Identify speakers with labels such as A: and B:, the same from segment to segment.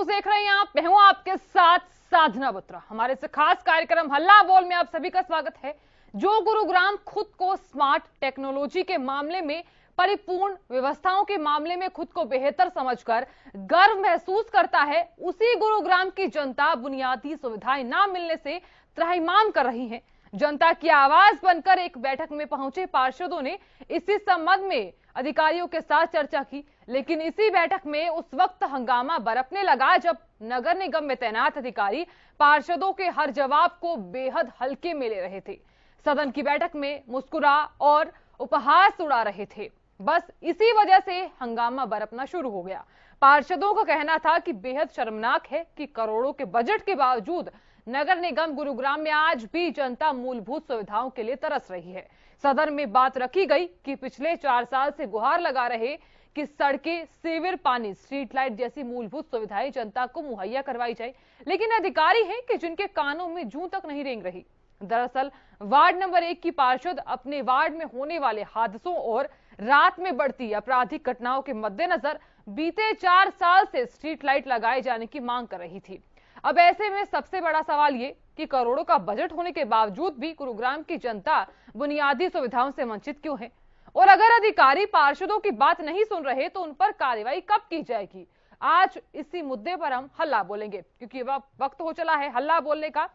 A: News देख रहे हैं आप। मैं हूं आपके साथ साधना बत्रा। हमारे से खास कार्यक्रम हल्ला बोल में आप सभी का स्वागत है। जो गुरुग्राम खुद को स्मार्ट टेक्नोलॉजी के मामले में, परिपूर्ण व्यवस्थाओं के मामले में खुद को बेहतर समझकर गर्व महसूस करता है, उसी गुरुग्राम की जनता बुनियादी सुविधाएं ना मिलने से त्राहिमाम कर रही है। जनता की आवाज बनकर एक बैठक में पहुंचे पार्षदों ने इसी संबंध में अधिकारियों के साथ चर्चा की, लेकिन इसी बैठक में उस वक्त हंगामा बरपने लगा जब नगर निगम में तैनात अधिकारी पार्षदों के हर जवाब को बेहद हल्के में ले रहे थे। सदन की बैठक में मुस्कुरा और उपहास उड़ा रहे थे। बस इसी वजह से हंगामा बरपना शुरू हो गया। पार्षदों का कहना था कि बेहद शर्मनाक है कि करोड़ों के बजट के बावजूद नगर निगम गुरुग्राम में आज भी जनता मूलभूत सुविधाओं के लिए तरस रही है। सदन में बात रखी गई कि पिछले 4 साल से गुहार लगा रहे कि सड़कें, सीवर, पानी, स्ट्रीट लाइट जैसी मूलभूत सुविधाएं जनता को मुहैया करवाई जाए, लेकिन अधिकारी हैं कि जिनके कानों में जूं तक नहीं रेंग रही। दरअसल वार्ड नंबर 1 की पार्षद अपने वार्ड में होने वाले हादसों और रात में बढ़ती आपराधिक घटनाओं के मद्देनजर बीते 4 साल से स्ट्रीट लाइट लगाए जाने की मांग कर रही थी। अब ऐसे में सबसे बड़ा सवाल ये कि करोड़ों का बजट होने के बावजूद भी गुरुग्राम की जनता बुनियादी सुविधाओं से वंचित क्यों है, और अगर अधिकारी पार्षदों की बात नहीं सुन रहे तो उन पर कार्रवाई कब की जाएगी। आज इसी मुद्दे पर हम हल्ला बोलेंगे, क्योंकि वक्त हो चला है हल्ला बोलने का।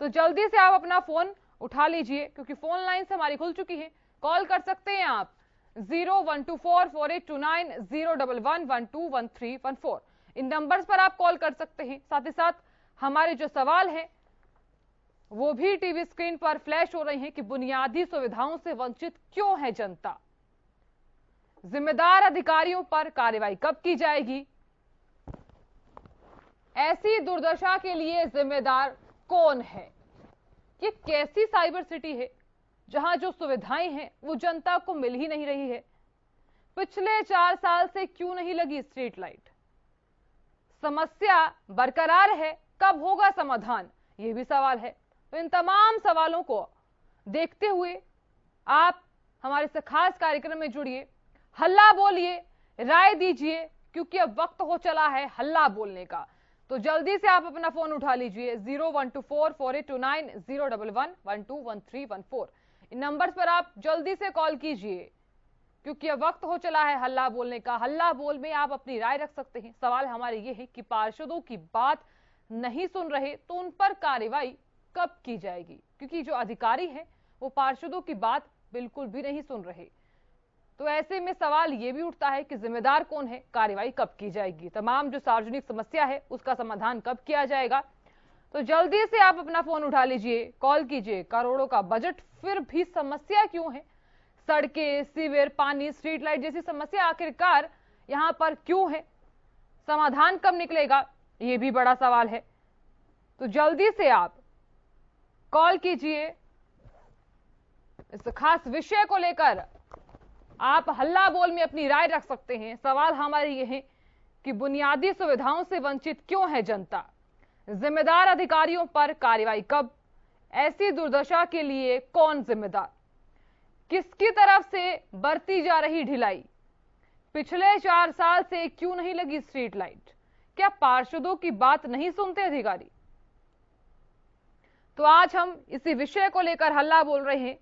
A: तो जल्दी से आप अपना फोन उठा लीजिए, क्योंकि फोन लाइन हमारी खुल चुकी है। कॉल कर सकते हैं आप 012448290111121314। इन नंबर्स पर आप कॉल कर सकते हैं। साथ ही साथ हमारे जो सवाल हैं वो भी टीवी स्क्रीन पर फ्लैश हो रहे हैं कि बुनियादी सुविधाओं से वंचित क्यों है जनता, जिम्मेदार अधिकारियों पर कार्रवाई कब की जाएगी, ऐसी दुर्दशा के लिए जिम्मेदार कौन है, ये कैसी साइबर सिटी है जहां जो सुविधाएं हैं वो जनता को मिल ही नहीं रही है। पिछले 4 साल से क्यों नहीं लगी स्ट्रीट लाइट, समस्या बरकरार है, कब होगा समाधान, ये भी सवाल है। तो इन तमाम सवालों को देखते हुए आप हमारे से खास कार्यक्रम में जुड़िए, हल्ला बोलिए, राय दीजिए, क्योंकि अब वक्त हो चला है हल्ला बोलने का। तो जल्दी से आप अपना फोन उठा लीजिए 012448290111121314। इन नंबर्स पर आप जल्दी से कॉल कीजिए, क्योंकि अब वक्त हो चला है हल्ला बोलने का। हल्ला बोल में आप अपनी राय रख सकते हैं। सवाल हमारे ये है कि पार्षदों की बात नहीं सुन रहे तो उन पर कार्रवाई कब की जाएगी, क्योंकि जो अधिकारी हैं वो पार्षदों की बात बिल्कुल भी नहीं सुन रहे। तो ऐसे में सवाल ये भी उठता है कि जिम्मेदार कौन है, कार्रवाई कब की जाएगी, तमाम जो सार्वजनिक समस्या है उसका समाधान कब किया जाएगा। तो जल्दी से आप अपना फोन उठा लीजिए, कॉल कीजिए। करोड़ों का बजट फिर भी समस्या क्यों है, सड़कें, सीवर, पानी, स्ट्रीट लाइट जैसी समस्या आखिरकार यहां पर क्यों है, समाधान कब निकलेगा, ये भी बड़ा सवाल है। तो जल्दी से आप कॉल कीजिए। इस खास विषय को लेकर आप हल्ला बोल में अपनी राय रख सकते हैं। सवाल हमारे ये है कि बुनियादी सुविधाओं से वंचित क्यों है जनता, जिम्मेदार अधिकारियों पर कार्रवाई कब, ऐसी दुर्दशा के लिए कौन जिम्मेदार, किसकी तरफ से बरती जा रही ढिलाई, पिछले 4 साल से क्यों नहीं लगी स्ट्रीट लाइट, क्या पार्षदों की बात नहीं सुनते अधिकारी। तो आज हम इसी विषय को लेकर हल्ला बोल रहे हैं।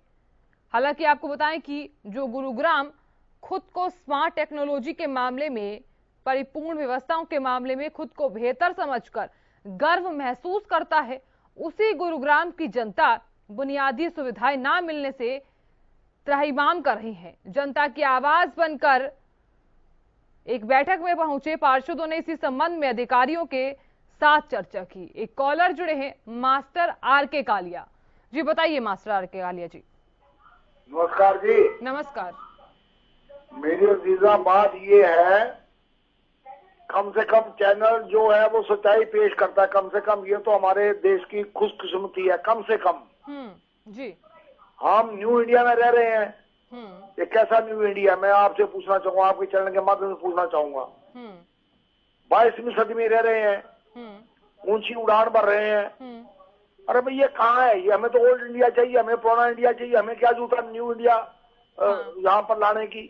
A: हालांकि आपको बताएं कि जो गुरुग्राम खुद को स्मार्ट टेक्नोलॉजी के मामले में, परिपूर्ण व्यवस्थाओं के मामले में खुद को बेहतर समझकर गर्व महसूस करता है, उसी गुरुग्राम की जनता बुनियादी सुविधाएं ना मिलने से त्राहिमाम कर रही है। जनता की आवाज बनकर एक बैठक में पहुंचे पार्षदों ने इसी संबंध में अधिकारियों के साथ चर्चा की। एक कॉलर जुड़े हैं, मास्टर आर.के. कालिया जी। बताइए मास्टर आर.के. कालिया जी।
B: नमस्कार जी।
A: नमस्कार।
B: मेरी अजीजा बात ये है, कम से कम चैनल जो है वो सच्चाई पेश करता है, कम से कम ये तो हमारे देश की खुशकिस्मती है। कम से कम
A: जी, हम
B: न्यू इंडिया में रह रहे हैं। ये कैसा न्यू इंडिया, मैं आपसे पूछना चाहूंगा, आपके चैनल के माध्यम से पूछना चाहूंगा। 22वीं सदी में रह रहे हैं, ऊंची उड़ान भर रहे हैं। अरे भाई ये कहाँ है, ये हमें तो ओल्ड इंडिया चाहिए, हमें पुराना इंडिया चाहिए, हमें क्या जरूरत है न्यू इंडिया यहाँ पर लाने की।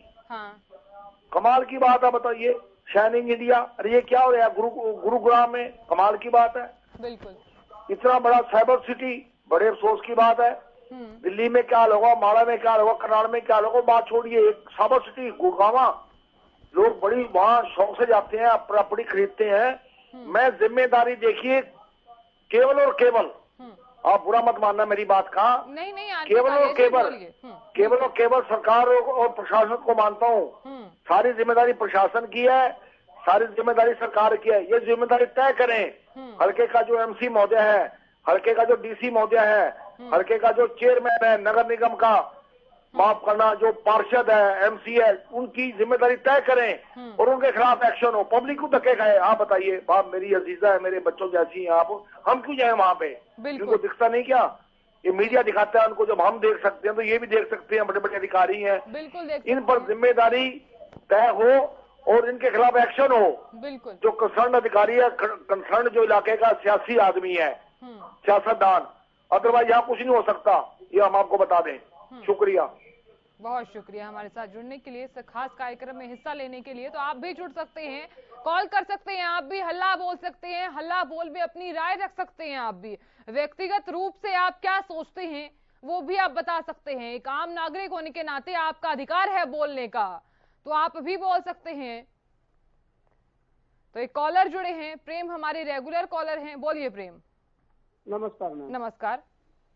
B: कमाल की बात है, बताइए। शाइनिंग इंडिया, अरे ये क्या हो रहा है गुरुग्राम में, कमाल की बात है।
A: बिल्कुल,
B: इतना बड़ा साइबर सिटी, बड़े अफसोस की बात है। दिल्ली में क्या होगा, माड़ा में क्या होगा, करनाल में क्या होगा, बात छोड़िए, एक साइबर सिटी गुड़गांव, लोग बड़ी वहां शौक से जाते हैं, प्रॉपर्टी खरीदते हैं। मैं जिम्मेदारी देखिए, केवल और केवल, आप बुरा मत मानना मेरी बात का,
A: नहीं
B: केवल और केवल सरकार और प्रशासन को मानता हूँ। सारी जिम्मेदारी प्रशासन की है, सारी जिम्मेदारी सरकार की है। ये जिम्मेदारी तय करें, हल्के का जो एमसी महोदय है, हल्के का जो डीसी महोदय है, हल्के का जो चेयरमैन है नगर निगम का, माफ करना जो पार्षद है, एमसी है, उनकी जिम्मेदारी तय करें और उनके खिलाफ एक्शन हो। पब्लिक को धक्के खाए। आप बताइए, बाप मेरी अजीजा है, मेरे बच्चों जैसी हैं आप, हम क्यों जाए वहां पे? उनको दिखता नहीं क्या? ये मीडिया दिखाता है उनको, जब हम देख सकते हैं तो ये भी देख सकते हैं, बड़े बड़े अधिकारी हैं, इन पर जिम्मेदारी तय हो और इनके खिलाफ एक्शन हो।
A: बिल्कुल,
B: जो कंसर्न अधिकारी है, कंसर्न जो इलाके का सियासी आदमी है, सियासतदान, अदरवाइज यहाँ कुछ नहीं हो सकता, ये हम आपको बता दें। शुक्रिया,
A: बहुत शुक्रिया हमारे साथ जुड़ने के लिए, इस खास कार्यक्रम में हिस्सा लेने के लिए। तो आप भी जुड़ सकते हैं, कॉल कर सकते हैं, आप भी हल्ला बोल सकते हैं, हल्ला बोल में अपनी राय रख सकते हैं। आप भी व्यक्तिगत रूप से आप क्या सोचते हैं वो भी आप बता सकते हैं। एक आम नागरिक होने के नाते आपका अधिकार है बोलने का, तो आप भी बोल सकते हैं। तो एक कॉलर जुड़े हैं, प्रेम हमारे रेगुलर कॉलर हैं, बोलिए प्रेम।
C: नमस्कार मैम।
A: नमस्कार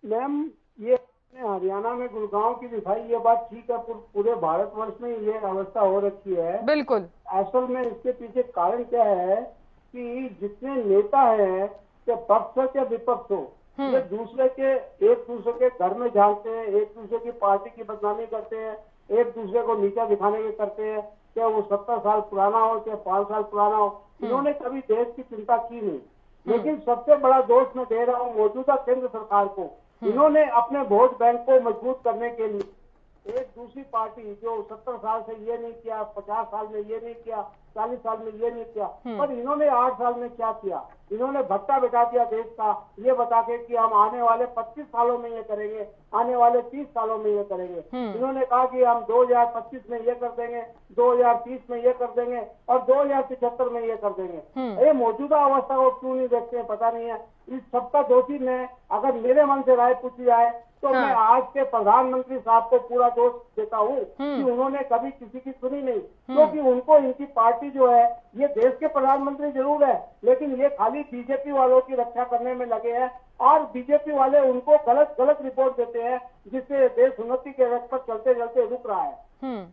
C: मैम, ये हरियाणा में गुड़गांव की दिखाई, ये बात ठीक है, पूरे भारतवर्ष में ये अवस्था हो रखी है।
A: बिल्कुल,
C: असल में इसके पीछे कारण क्या है कि जितने नेता हैं, चाहे पक्ष हो चाहे विपक्ष हो, ये एक दूसरे के घर में झांकते हैं, एक दूसरे की पार्टी की बदनामी करते हैं, एक दूसरे को नीचा दिखाने के करते हैं, चाहे वो 70 साल पुराना हो चाहे 5 साल पुराना हो। इन्होंने कभी देश की चिंता की नहीं। लेकिन सबसे बड़ा दोष मैं दे रहा हूँ मौजूदा केंद्र सरकार को। इन्होंने अपने वोट बैंक को मजबूत करने के लिए एक दूसरी पार्टी जो 70 साल से ये नहीं किया, 50 साल में ये नहीं किया, 40 साल में ये नहीं किया, पर इन्होंने 8 साल में क्या किया? इन्होंने भत्ता बिठा दिया देश का, ये बता के कि हम आने वाले 25 सालों में ये करेंगे, आने वाले 30 सालों में ये करेंगे। इन्होंने कहा कि हम 2025 में ये कर देंगे, 2030 में ये कर देंगे और 2075 में ये कर देंगे। ये मौजूदा अवस्था को क्यों नहीं देखते हैं, पता नहीं है। इस सबका दोषी मैं, अगर मेरे मन से राय पूछी जाए तो मैं आज के प्रधानमंत्री साहब को पूरा दोष देता हूँ कि उन्होंने कभी किसी की सुनी नहीं, क्योंकि उनको इनकी पार्टी जो है, ये देश के प्रधानमंत्री जरूर है, लेकिन ये खाली बीजेपी वालों की रक्षा करने में लगे हैं और बीजेपी वाले उनको गलत रिपोर्ट देते हैं, जिससे देश उन्नति के रथ पर चलते चलते रुक रहा है।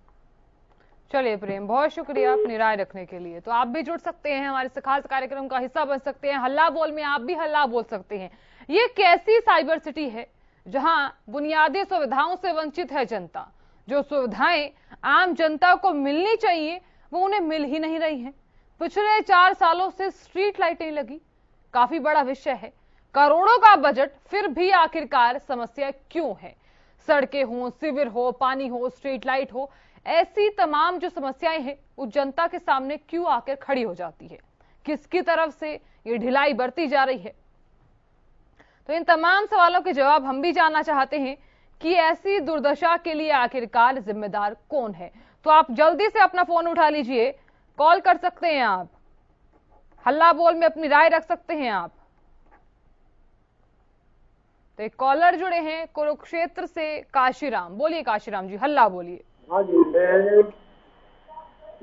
A: चलिए प्रेम, बहुत शुक्रिया अपनी राय रखने के लिए। तो आप भी जुड़ सकते हैं, हमारे इस खास कार्यक्रम का हिस्सा बन सकते हैं। हल्ला बोल में आप भी हल्ला बोल सकते हैं। ये कैसी साइबर सिटी है जहां बुनियादी सुविधाओं से वंचित है जनता? जो सुविधाएं आम जनता को मिलनी चाहिए वो उन्हें मिल ही नहीं रही हैं। पिछले 4 सालों से स्ट्रीट लाइटें लगी, काफी बड़ा विषय है। करोड़ों का बजट, फिर भी आखिरकार समस्या क्यों है? सड़कें हो, सिविर हो, पानी हो, स्ट्रीट लाइट हो, ऐसी तमाम जो समस्याएं हैं वो जनता के सामने क्यों आकर खड़ी हो जाती है? किसकी तरफ से ये ढिलाई बरती जा रही है? तो इन तमाम सवालों के जवाब हम भी जानना चाहते हैं कि ऐसी दुर्दशा के लिए आखिरकार जिम्मेदार कौन है। तो आप जल्दी से अपना फोन उठा लीजिए, कॉल कर सकते हैं, आप हल्ला बोल में अपनी राय रख सकते हैं आप। तो एक कॉलर जुड़े हैं कुरुक्षेत्र से, काशीराम। बोलिए काशीराम जी, हल्ला बोलिए।
C: हाँ जी,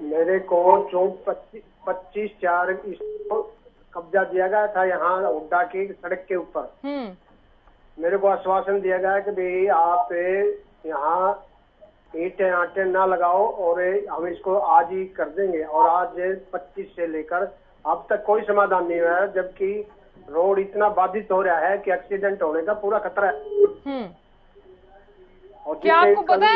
C: मेरे को 25/4 कब्जा दिया गया था यहाँ हुड्डा की सड़क के ऊपर। मेरे को आश्वासन दिया गया कि भाई आप यहाँ ईंटें आटे ना लगाओ और हम इसको आज ही कर देंगे, और आज 25 से लेकर अब तक कोई समाधान नहीं हुआ है, जबकि रोड इतना बाधित हो रहा है कि एक्सीडेंट होने का पूरा खतरा है। और
A: क्या आपको पता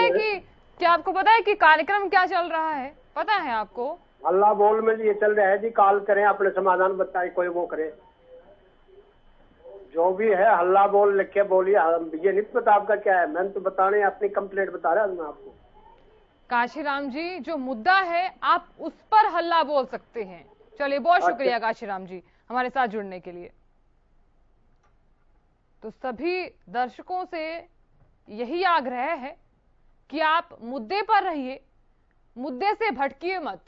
A: है कि कार्यक्रम क्या चल रहा है? पता है आपको?
C: हल्ला बोल में ये चल रहा है जी, कॉल करें, अपने समाधान बताए, कोई वो करे, जो भी है हल्ला बोल लिख के बोलिए। ये नहीं पता आपका क्या है, मैंने तो बताने अपनी कंप्लेंट बता रहा हूँ आपको।
A: काशीराम जी, जो मुद्दा है आप उस पर हल्ला बोल सकते हैं। चलिए, बहुत शुक्रिया काशीराम जी हमारे साथ जुड़ने के लिए। तो सभी दर्शकों से यही आग्रह है कि आप मुद्दे पर रहिए, मुद्दे से भटकिए मत।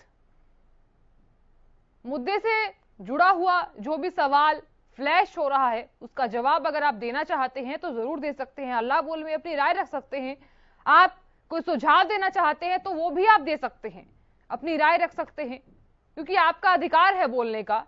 A: मुद्दे से जुड़ा हुआ जो भी सवाल फ्लैश हो रहा है उसका जवाब अगर आप देना चाहते हैं तो जरूर दे सकते हैं। हल्ला बोल में अपनी राय रख सकते हैं। आप कोई सुझाव देना चाहते हैं तो वो भी आप दे सकते हैं, अपनी राय रख सकते हैं, क्योंकि आपका अधिकार है बोलने का।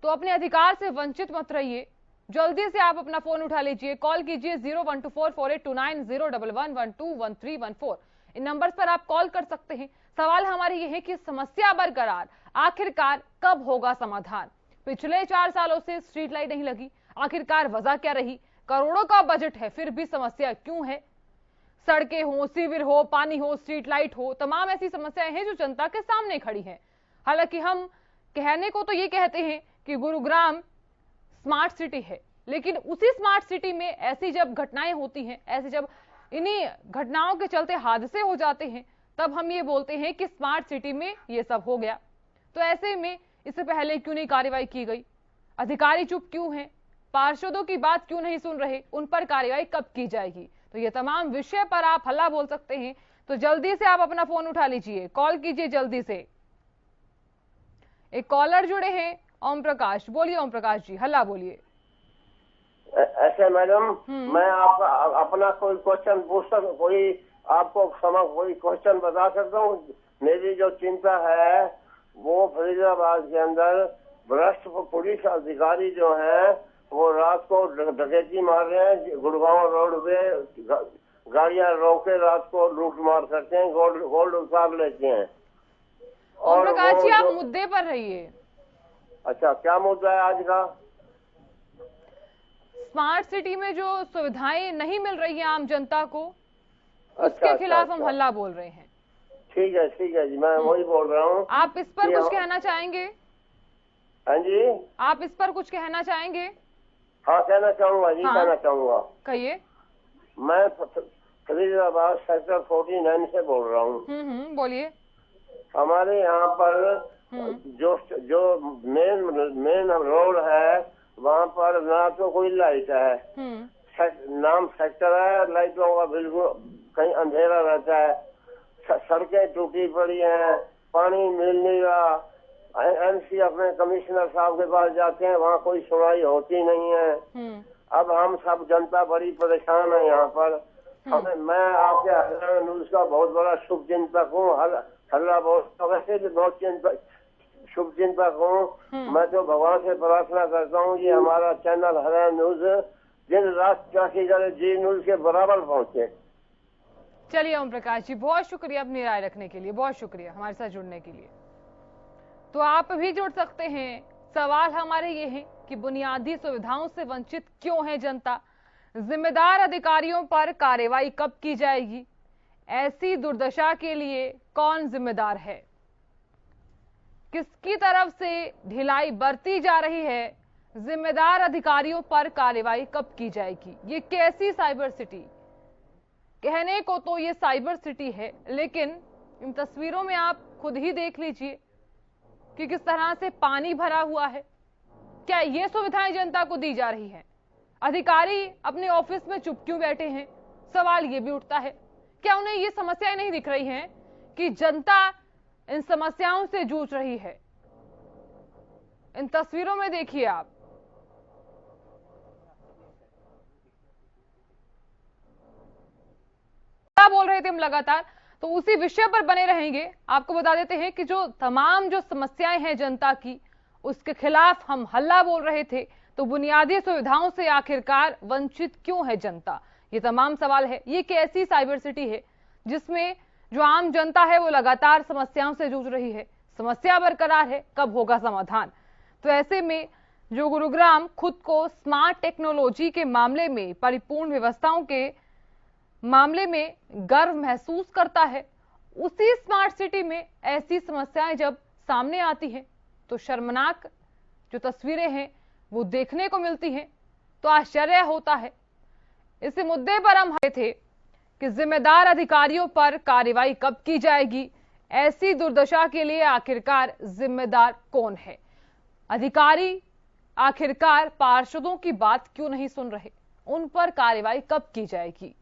A: तो अपने अधिकार से वंचित मत रहिए। जल्दी से आप अपना फोन उठा लीजिए, कॉल कीजिए 0124482901121314। इन नंबर्स पर आप कॉल कर सकते हैं। सवाल हमारे ये है कि समस्या बरकरार, आखिरकार कब होगा समाधान? पिछले 4 सालों से स्ट्रीट लाइट नहीं लगी, आखिरकार वजह क्या रही? करोड़ों का बजट है, फिर भी समस्या क्यों है? सड़कें हो, सीवर हो, पानी हो, स्ट्रीट लाइट हो, तमाम ऐसी समस्याएं हैं जो जनता के सामने खड़ी हैं। हालांकि हम कहने को तो ये कहते हैं कि गुरुग्राम स्मार्ट सिटी है, लेकिन उसी स्मार्ट सिटी में ऐसी जब घटनाएं होती हैं, ऐसे जब इन्हीं घटनाओं के चलते हादसे हो जाते हैं, तब हम ये बोलते हैं कि स्मार्ट सिटी में ये सब हो गया। तो ऐसे में इससे पहले क्यों नहीं कार्रवाई की गई? अधिकारी चुप क्यों हैं? पार्षदों की बात क्यों नहीं सुन रहे? उन पर कार्रवाई कब की जाएगी? तो ये तमाम विषय पर आप हल्ला बोल सकते हैं। तो जल्दी से आप अपना फोन उठा लीजिए, कॉल कीजिए जल्दी से। एक कॉलर जुड़े हैं, ओम प्रकाश। बोलिए ओम प्रकाश जी, हल्ला बोलिए।
D: ऐसे मैडम, मैं आपका अपना कोई क्वेश्चन पूछ सकता, कोई आपको कोई क्वेश्चन बता सकता हूँ? मेरी जो चिंता है वो फरीदाबाद के अंदर भ्रष्ट पुलिस अधिकारी जो हैं वो रात को डकैती मार रहे हैं। गुड़गांव रोड पे गाड़ियां रोक के रात को लूट मार करते हैं, गोल्ड उतार लेते हैं।
A: ओम प्रकाश जी, आप मुद्दे पर रहिए।
D: अच्छा, क्या मुद्दा है आज का?
A: स्मार्ट सिटी में जो सुविधाएं नहीं मिल रही है आम जनता को, उसके खिलाफ हम हल्ला बोल रहे हैं।
D: ठीक है जी, मैं वही बोल रहा हूँ।
A: आप इस पर कुछ कहना चाहेंगे?
D: हाँ जी,
A: आप इस पर कुछ कहना चाहेंगे?
D: हाँ, कहना चाहूंगा जी। कहना चाहूंगा।
A: कहिए।
D: मैं फरीदाबाद सेक्टर 49 से बोल रहा हूँ।
A: बोलिए।
D: हमारे यहाँ पर जो मेन रोड है वहाँ पर ना तो कोई लाइट है, नाम सेक्टर है, लाइटों का बिल्कुल कहीं अंधेरा रहता है। सड़कें टूटी पड़ी हैं, पानी मिल नहीं रहा। एमसी अपने कमिश्नर साहब के पास जाते हैं, वहाँ कोई सुनवाई होती नहीं है। अब हम सब जनता बड़ी परेशान है यहाँ पर। मैं आपके हरियाणा न्यूज का बहुत बड़ा शुभ चिंतक हूँ। हल्ला वैसे भी बहुत शुभ चिंतक हूँ। मैं तो भगवान से प्रार्थना करता हूँ कि हमारा चैनल हरियाणा न्यूज दिन रात तरक्की करे, जी न्यूज के बराबर पहुँचे।
A: चलिए ओम प्रकाश जी, बहुत शुक्रिया अपनी राय रखने के लिए, बहुत शुक्रिया हमारे साथ जुड़ने के लिए। तो आप भी जुड़ सकते हैं। सवाल हमारे ये हैं कि बुनियादी सुविधाओं से वंचित क्यों है जनता? जिम्मेदार अधिकारियों पर कार्रवाई कब की जाएगी? ऐसी दुर्दशा के लिए कौन जिम्मेदार है? किसकी तरफ से ढिलाई बरती जा रही है? जिम्मेदार अधिकारियों पर कार्रवाई कब की जाएगी? ये कैसी साइबर सिटी? कहने को तो ये साइबर सिटी है, लेकिन इन तस्वीरों में आप खुद ही देख लीजिए कि किस तरह से पानी भरा हुआ है। क्या ये सुविधाएं जनता को दी जा रही हैं? अधिकारी अपने ऑफिस में चुप क्यों बैठे हैं? सवाल ये भी उठता है। क्या उन्हें ये समस्याएं नहीं दिख रही हैं कि जनता इन समस्याओं से जूझ रही है? इन तस्वीरों में देखिए आप। क्या बोल रहे थे हम लगातार, तो उसी विषय पर बने रहेंगे। आपको बता देते हैं कि जो तमाम जो समस्याएं हैं जनता की, उसके खिलाफ हम हल्ला बोल रहे थे। तो बुनियादी सुविधाओं से आखिरकार वंचित क्यों है जनता? ये तमाम सवाल है। ये कैसी साइबर सिटी है जिसमें जो आम जनता है वो लगातार समस्याओं से जूझ रही है? समस्या बरकरार है, कब होगा समाधान? तो ऐसे में जो गुरुग्राम खुद को स्मार्ट टेक्नोलॉजी के मामले में, परिपूर्ण व्यवस्थाओं के मामले में गर्व महसूस करता है, उसी स्मार्ट सिटी में ऐसी समस्याएं जब सामने आती हैं तो शर्मनाक जो तस्वीरें हैं वो देखने को मिलती हैं, तो आश्चर्य होता है। इस मुद्दे पर हम आए थे कि जिम्मेदार अधिकारियों पर कार्रवाई कब की जाएगी? ऐसी दुर्दशा के लिए आखिरकार जिम्मेदार कौन है? अधिकारी आखिरकार पार्षदों की बात क्यों नहीं सुन रहे? उन पर कार्रवाई कब की जाएगी?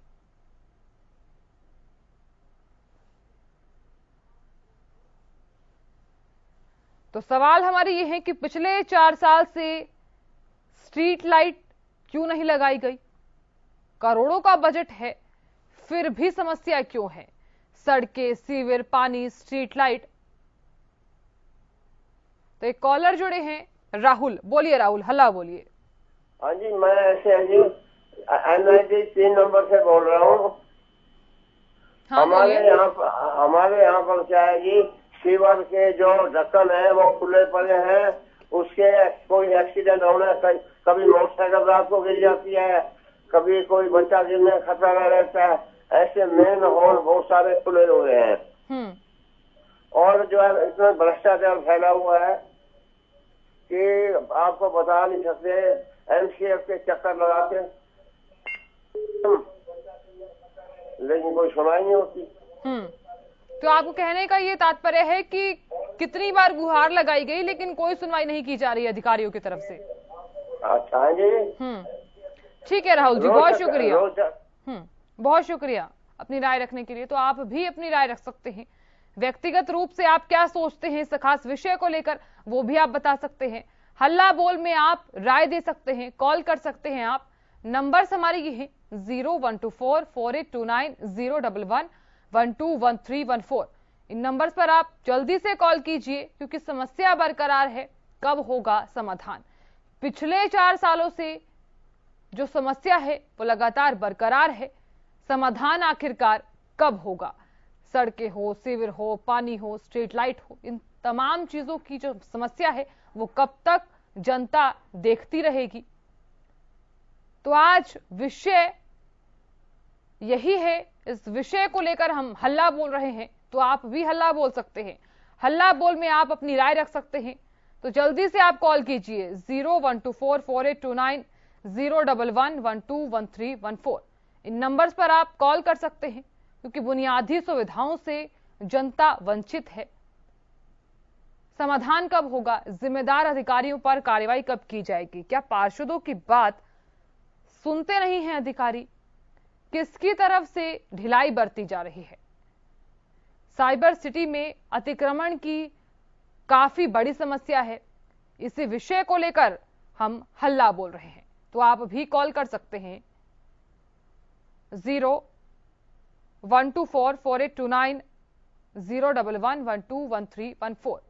A: तो तो सवाल हमारे ये है कि पिछले 4 साल से स्ट्रीट लाइट क्यों नहीं लगाई गई? करोड़ों का बजट है, फिर भी समस्या क्यों है? सड़कें, सीवर, पानी, स्ट्रीट लाइट। तो एक कॉलर जुड़े हैं राहुल। बोलिए राहुल, हल्ला बोलिए।
D: हाँ जी, मैं ऐसे है जी NIT 3 नंबर से बोल रहा हूँ।
A: हाँ,
D: हमारे यहाँ पर क्या है जी, सीवर के जो ढक्कन है वो खुले पड़े हैं, उसके कोई एक्सीडेंट होने, कभी मोटरसाइकिल रात को गिर जाती है, कभी कोई बच्चा गिरने का खतरा रहता है। ऐसे मेन हॉल बहुत सारे खुले हुए हैं और जो है इतना भ्रष्टाचार फैला हुआ है कि आपको बता नहीं सकते। MCF के चक्कर लगाते लेकिन कोई सुनाई नहीं होती।
A: तो आपको कहने का ये तात्पर्य है कि कितनी बार गुहार लगाई गई लेकिन कोई सुनवाई नहीं की जा रही है अधिकारियों की तरफ से।
D: अच्छा जी,
A: ठीक है राहुल जी, बहुत शुक्रिया। बहुत शुक्रिया अपनी राय रखने के लिए। तो आप भी अपनी राय रख सकते हैं। व्यक्तिगत रूप से आप क्या सोचते हैं इस खास विषय को लेकर, वो भी आप बता सकते हैं। हल्ला बोल में आप राय दे सकते हैं, कॉल कर सकते हैं आप। नंबर्स हमारे ये हैं 012448290111 121314। इन नंबर्स पर आप जल्दी से कॉल कीजिए क्योंकि समस्या बरकरार है, कब होगा समाधान? पिछले 4 सालों से जो समस्या है वो लगातार बरकरार है, समाधान आखिरकार कब होगा? सड़कें हो, सीवर हो, पानी हो, स्ट्रीट लाइट हो, इन तमाम चीजों की जो समस्या है वो कब तक जनता देखती रहेगी? तो आज विषय यही है, इस विषय को लेकर हम हल्ला बोल रहे हैं। तो आप भी हल्ला बोल सकते हैं। हल्ला बोल में आप अपनी राय रख सकते हैं। तो जल्दी से आप कॉल कीजिए 012448290111 121314। इन नंबर्स पर आप कॉल कर सकते हैं क्योंकि बुनियादी सुविधाओं से जनता वंचित है। समाधान कब होगा? जिम्मेदार अधिकारियों पर कार्रवाई कब की जाएगी? क्या पार्षदों की बात सुनते नहीं हैं अधिकारी? किसकी तरफ से ढिलाई बरती जा रही है? साइबर सिटी में अतिक्रमण की काफी बड़ी समस्या है। इसी विषय को लेकर हम हल्ला बोल रहे हैं। तो आप भी कॉल कर सकते हैं 012448290111 121314।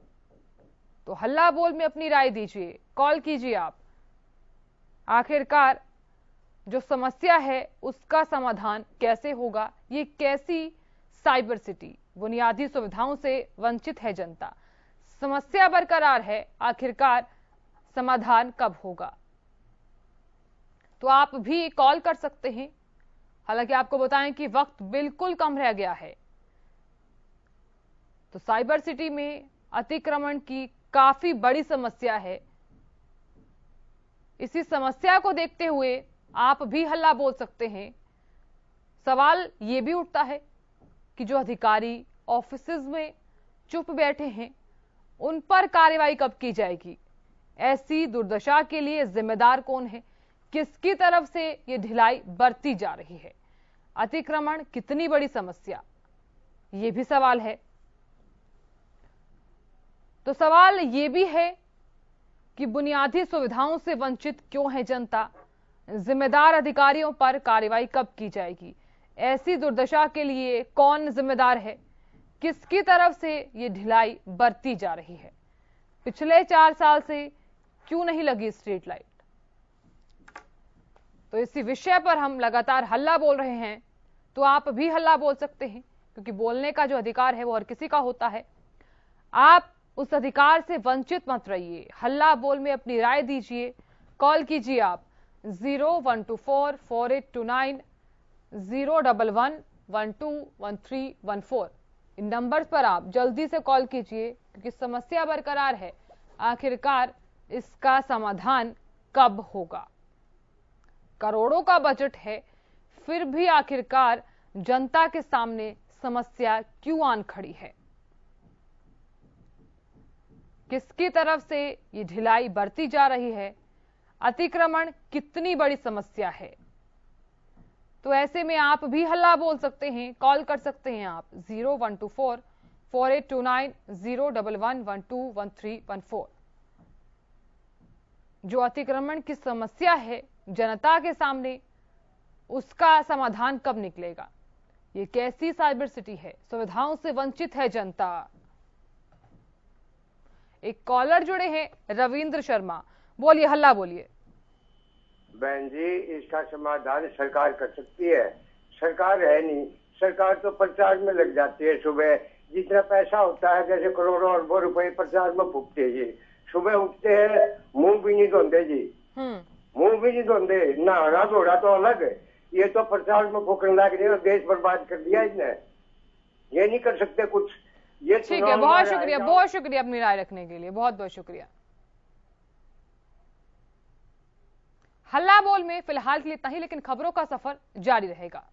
A: तो हल्ला बोल में अपनी राय दीजिए, कॉल कीजिए आप। आखिरकार जो समस्या है उसका समाधान कैसे होगा? ये कैसी साइबर सिटी? बुनियादी सुविधाओं से वंचित है जनता, समस्या बरकरार है, आखिरकार समाधान कब होगा? तो आप भी कॉल कर सकते हैं। हालांकि आपको बताएं कि वक्त बिल्कुल कम रह गया है। तो साइबर सिटी में अतिक्रमण की काफी बड़ी समस्या है। इसी समस्या को देखते हुए आप भी हल्ला बोल सकते हैं। सवाल ये भी उठता है कि जो अधिकारी ऑफिसेज में चुप बैठे हैं उन पर कार्रवाई कब की जाएगी? ऐसी दुर्दशा के लिए जिम्मेदार कौन है? किसकी तरफ से ये ढिलाई बरती जा रही है? अतिक्रमण कितनी बड़ी समस्या, ये भी सवाल है। तो सवाल ये भी है कि बुनियादी सुविधाओं से वंचित क्यों है जनता? जिम्मेदार अधिकारियों पर कार्रवाई कब की जाएगी? ऐसी दुर्दशा के लिए कौन जिम्मेदार है? किसकी तरफ से ये ढिलाई बरती जा रही है? पिछले 4 साल से क्यों नहीं लगी स्ट्रीट लाइट? तो इसी विषय पर हम लगातार हल्ला बोल रहे हैं। तो आप भी हल्ला बोल सकते हैं क्योंकि बोलने का जो अधिकार है वो हर किसी का होता है। आप उस अधिकार से वंचित मत रहिए। हल्ला बोल में अपनी राय दीजिए, कॉल कीजिए आप 012448290111 121314। इन नंबर्स पर आप जल्दी से कॉल कीजिए क्योंकि समस्या बरकरार है, आखिरकार इसका समाधान कब होगा? करोड़ों का बजट है, फिर भी आखिरकार जनता के सामने समस्या क्यों आन खड़ी है? किसकी तरफ से ये ढिलाई बरती जा रही है? अतिक्रमण कितनी बड़ी समस्या है? तो ऐसे में आप भी हल्ला बोल सकते हैं, कॉल कर सकते हैं आप 48290111121314। जो अतिक्रमण की समस्या है जनता के सामने, उसका समाधान कब निकलेगा? ये कैसी साइबर सिटी है? सुविधाओं से वंचित है जनता। एक कॉलर जुड़े हैं, रविंद्र शर्मा। बोलिए, हल्ला बोलिए।
E: बहन जी, इसका समाधान सरकार कर सकती है। सरकार है नहीं, सरकार तो प्रचार में लग जाती है। सुबह जितना पैसा होता है, जैसे करोड़ों अरबों रुपए प्रचार में फूकते जी। सुबह उठते हैं, मुंह भी नहीं धोते जी, मुंह भी नहीं धोते, नहाना धोना तो अलग है। ये तो प्रचार में फूकने लग रहे और देश बर्बाद कर दिया इसने। ये नहीं कर सकते कुछ। ये
A: ठीक है, बहुत शुक्रिया अपनी राय रखने के लिए, बहुत बहुत शुक्रिया। हल्ला बोल में फिलहाल के लिए इतना ही, लेकिन खबरों का सफर जारी रहेगा।